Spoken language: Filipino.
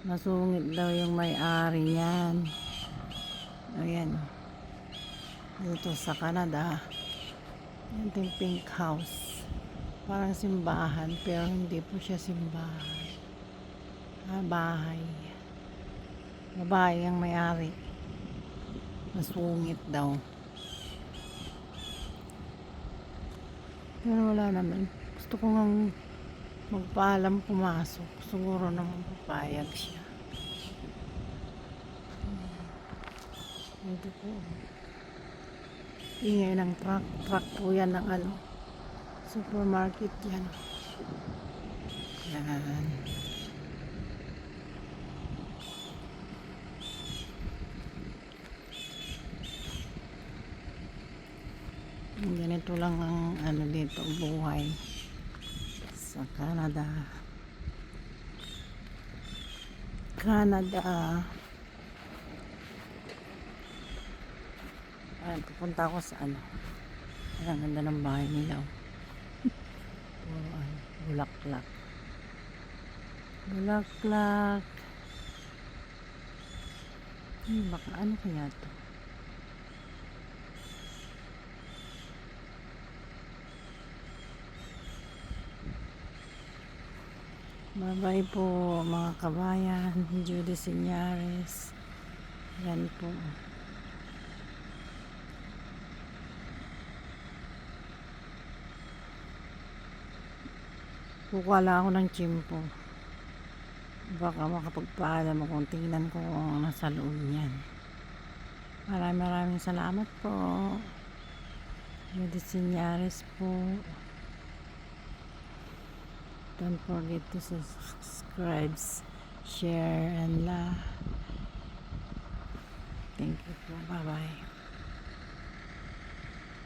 Masungit daw yung may-ari niyan. Ayan. Dito sa Canada. Ito yung pink house. Parang simbahan, pero hindi po siya simbahan. Bahay. Babae ang may-ari. Masungit daw. Pero wala naman. Gusto ko ngang magpaalam pumasok. Siguro naman papayag siya. Ito po. Ingay ng truck. Truck po yan ng ano. Supermarket yan. Yan. Ganito lang ang ano dito buhay sa Canada. Ayan, pupunta ako sa ano. Ang ganda ng bahay nila. Puro ano, bulaklak. Bulaklak. Baka ano kaya to? Bye-bye po mga kabayan. Judy Senyares. Yan po. Kukuha lang ako ng tsimpo. Baka makapagpaalam ako. Tingnan ko kung nasa loob niyan. Maraming salamat po. Judy Senyares po. Don't forget to subscribe, share, and like. Thank you po. Bye-bye.